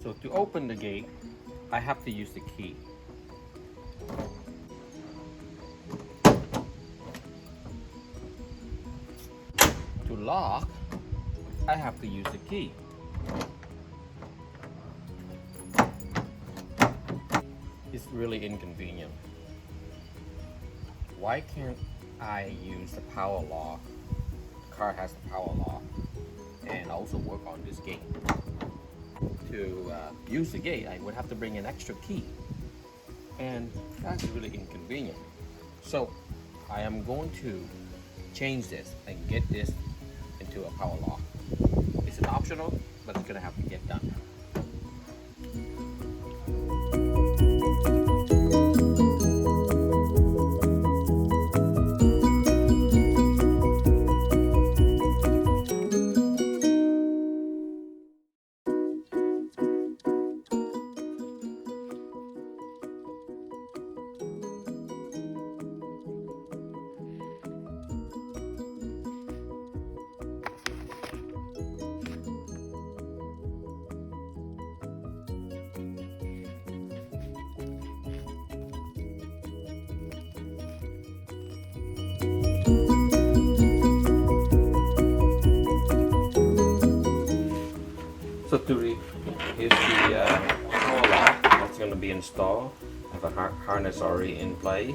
So to open the gate, I have to use the key. To lock, I have to use the key. It's really inconvenient. Why can't I use the power lock? The car has the power lock, and also work on this gate. To use the gate, I would have to bring an extra key, and that's really inconvenient. So I am going to change this and get this into a power lock. It's an optional, but it's gonna have to get done. So here's the power lock that's going to be installed. I have a harness already in place,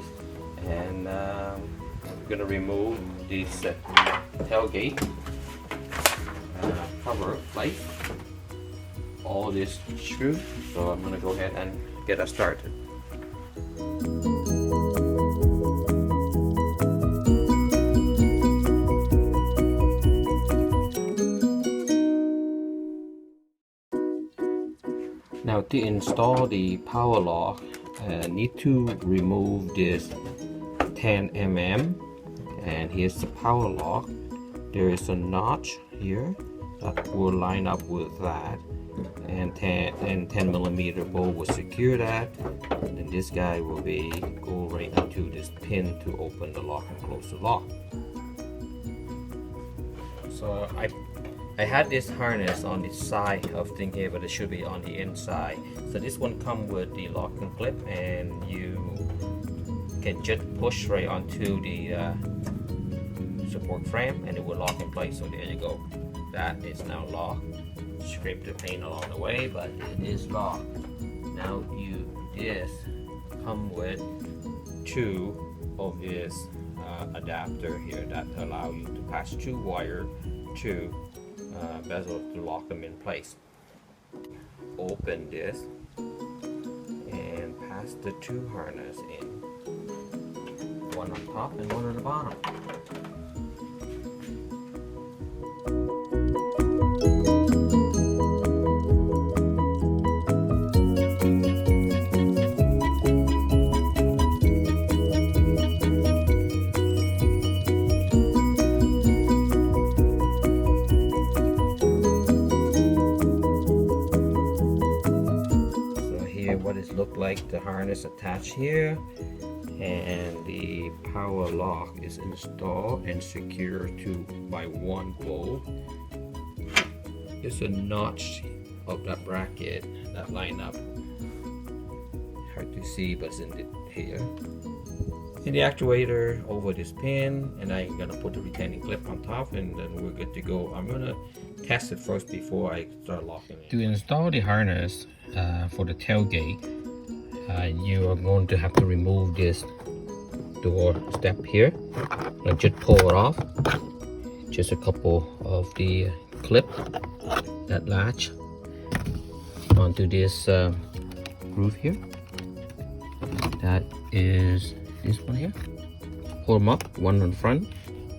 and we're going to remove this tailgate cover plate, all this screw. So I'm going to go ahead and get us started. Now to install the power lock, I need to remove this 10 mm, and here's the power lock. There is a notch here that will line up with that, and 10 millimeter bolt will secure that, and then this guy will go right into this pin to open the lock and close the lock. So I had this harness on the side of thing here, but it should be on the inside. So this one comes with the locking clip, and you can just push right onto the support frame, and it will lock in place. So there you go. That is now locked. Scrape the paint along the way, but it is locked. Now this come with two of this adapter here that allow you to pass two wire to bezel to lock them in place. Open this and pass the two harness in, one on top and one on the bottom. What it look like, the harness attached here, and the power lock is installed and secured by one bolt. There's a notch of that bracket that line up. Hard to see, but it's in here. And the actuator over this pin, and I'm gonna put the retaining clip on top, and then we're good to go. I'm gonna test it first before I start locking it. To install the harness for the tailgate, you are going to have to remove this door step here. Like, just pull it off. Just a couple of the clip that latch onto this groove here. That is this one here. Pull them up, one in front,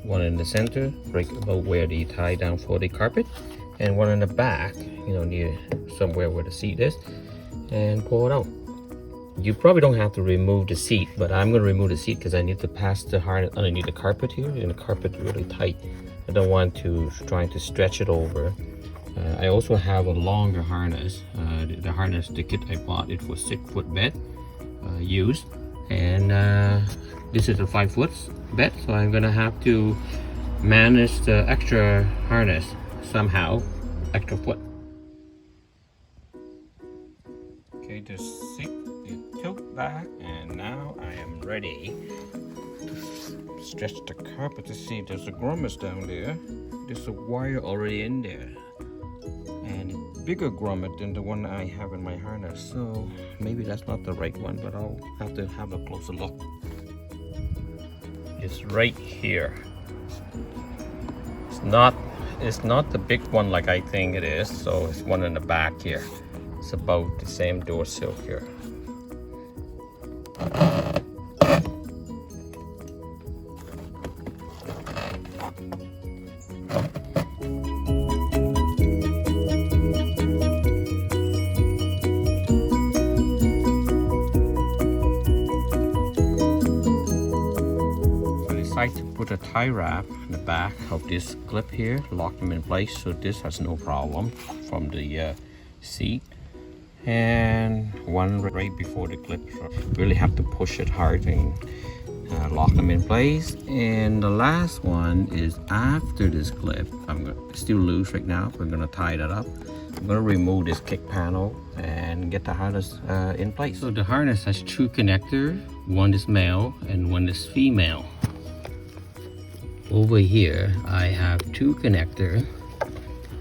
one in the center, right about where they tie down for the carpet, and one in the back, near somewhere where the seat is, and pull it out. You probably don't have to remove the seat, but I'm going to remove the seat because I need to pass the harness underneath the carpet here, and the carpet is really tight. I don't want to trying to stretch it over. I also have a longer harness. The harness, the kit I bought, it was 6 foot bed used, and this is a 5 foot bed, so I'm gonna have to manage the extra harness somehow, extra foot. Okay, the seat is tilt back, and now I am ready to stretch the carpet to see there's a grommets down there. There's a wire already in there, and it's bigger grommet than the one I have in my harness, so maybe that's not the right one, but I'll have to have a closer look. It's right here. It's not the big one like I think it is, so it's one in the back here. It's about the same door sill here. To put a tie wrap in the back of this clip here, lock them in place so this has no problem from the seat, and one right before the clip. Really have to push it hard and lock them in place. And the last one is after this clip. It's still loose right now. We're gonna tie that up. I'm gonna remove this kick panel and get the harness in place. So the harness has two connectors. One is male and one is female. Over here, I have two connectors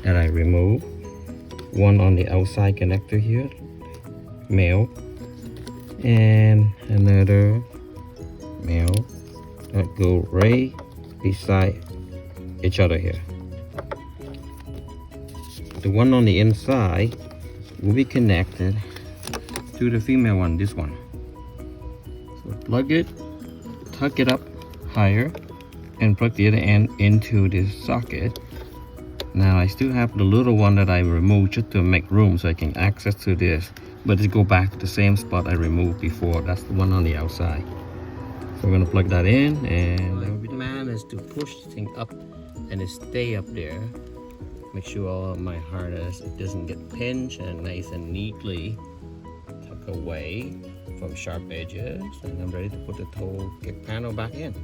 that I remove. One on the outside connector here, male, and another male that go right beside each other here. The one on the inside will be connected to the female one, this one. So plug it, tuck it up higher, and plug the other end into this socket. Now I still have the little one that I removed just to make room so I can access to this, but it go back to the same spot I removed before. That's the one on the outside. So we're gonna plug that in, and the man is to push the thing up and it stay up there. Make sure all of my harness doesn't get pinched, and nice and neatly tuck away from sharp edges, and I'm ready to put the toe kick panel back in.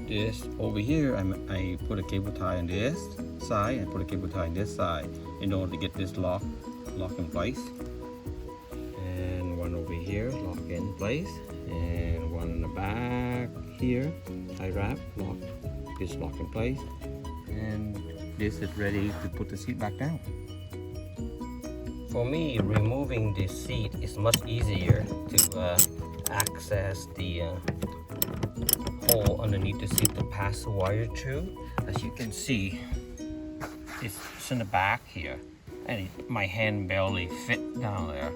This over here, I put a cable tie on this side and put a cable tie on this side in order to get this lock in place. And one over here, lock in place, and one in the back here, tie wrap, lock in place, and this is ready to put the seat back down. For me, removing the seat is much easier to access the hole underneath the seat to pass the wire through. As you can see, it's in the back here, and my hand barely fit down there.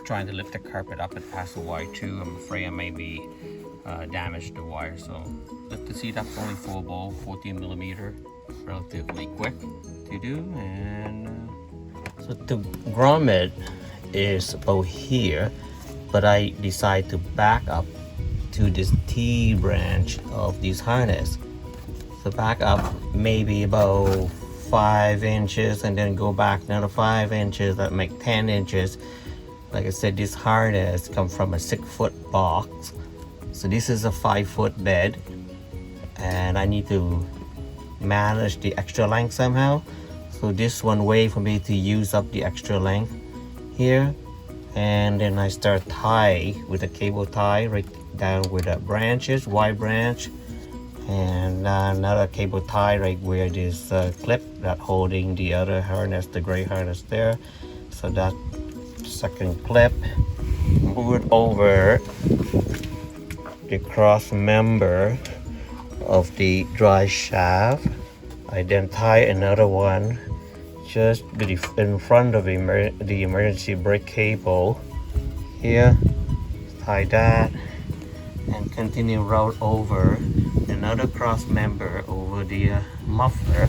Trying to lift the carpet up and pass the wire through, I'm afraid I may be damaged the wire. So lift the seat up, only 4 bowl, 14 millimeter, relatively quick to do. And so the grommet is about here, but I decide to back up to this T branch of this harness. So back up maybe about 5 inches and then go back another 5 inches. That make 10 inches. Like I said, this harness comes from a 6-foot box. So this is a 5-foot bed, and I need to manage the extra length somehow. So this one way for me to use up the extra length here, and then I start tie with a cable tie right down with the branches, Y branch, and another cable tie right where this clip that holding the other harness, the gray harness there. So that second clip, move it over the cross member of the drive shaft. I then tie another one just in front of the emergency brake cable here. Tie that and continue route over another cross member over the muffler,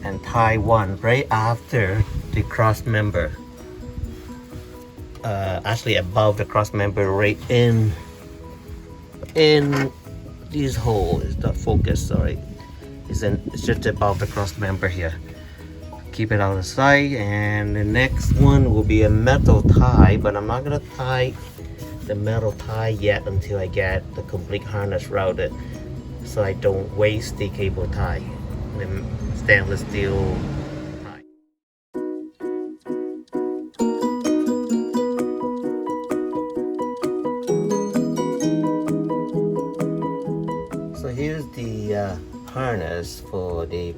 and tie one right after the cross member, actually above the cross member, right in this hole. Is not focused, sorry. It's just above the cross member here. Keep it out of sight. And the next one will be a metal tie, but I'm not gonna tie the metal tie yet until I get the complete harness routed, so I don't waste the cable tie, the stainless steel tie.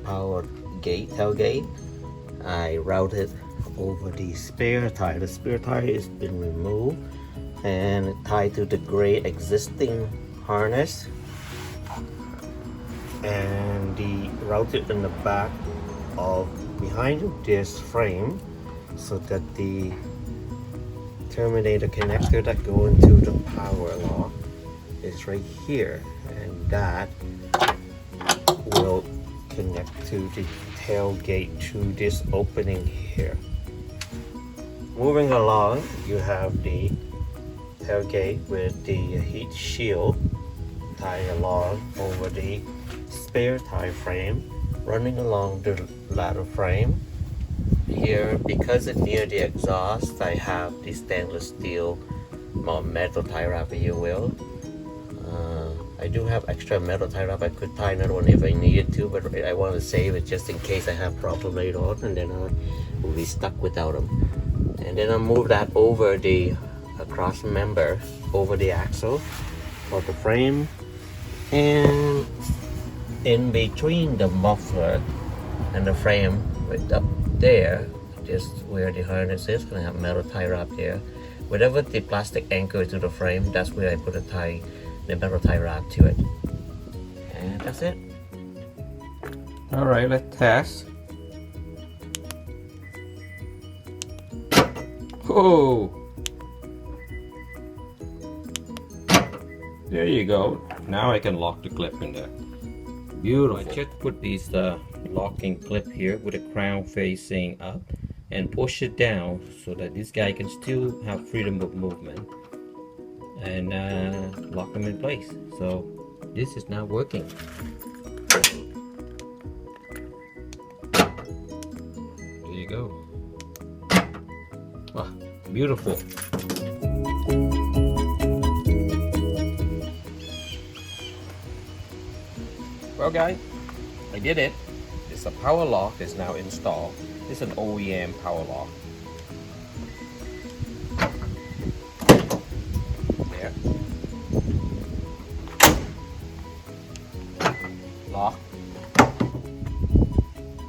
power gate, tailgate, I routed over the spare tire. The spare tire has been removed and tied to the gray existing harness, and the routed in the back of behind this frame so that the terminator connector that go into the power lock is right here, and that will connect to the tailgate through this opening here. Moving along, you have the tailgate with the heat shield tied along over the spare tire frame, running along the ladder frame. Here, because it's near the exhaust, I have the stainless steel metal tie wrap, if you will. I do have extra metal tie wrap. I could tie another one if I needed to, but I want to save it just in case I have problem later on, and then I will be stuck without them. And then I'll move that over the cross member over the axle for the frame, and in between the muffler and the frame, right up there, just where the harness is, gonna have metal tie wrap there. Whatever the plastic anchor to the frame, that's where I put the metal tie wrap to it. And that's it. All right, let's test. Oh, there you go. Now I can lock the clip in there. Beautiful. I just put these locking clip here with the crown facing up and push it down so that this guy can still have freedom of movement, and lock them in place. So this is now working. There you go. Wow, beautiful. Well guys, I did it. It's a power lock is now installed. It's an OEM power lock. There. Lock.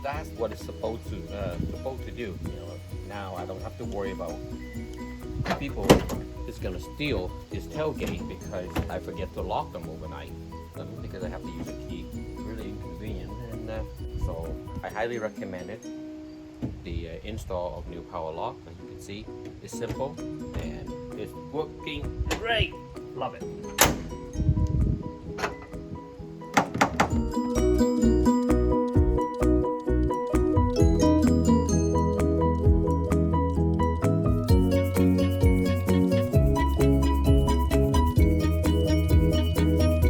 That's what it's supposed to do. You know, now I don't have to worry about people is gonna steal this tailgate because I forget to lock them overnight. Because I have to use a key. Really inconvenient, and so I highly recommend it. The install of new power lock, as you can see, is simple and it's working great. Love it.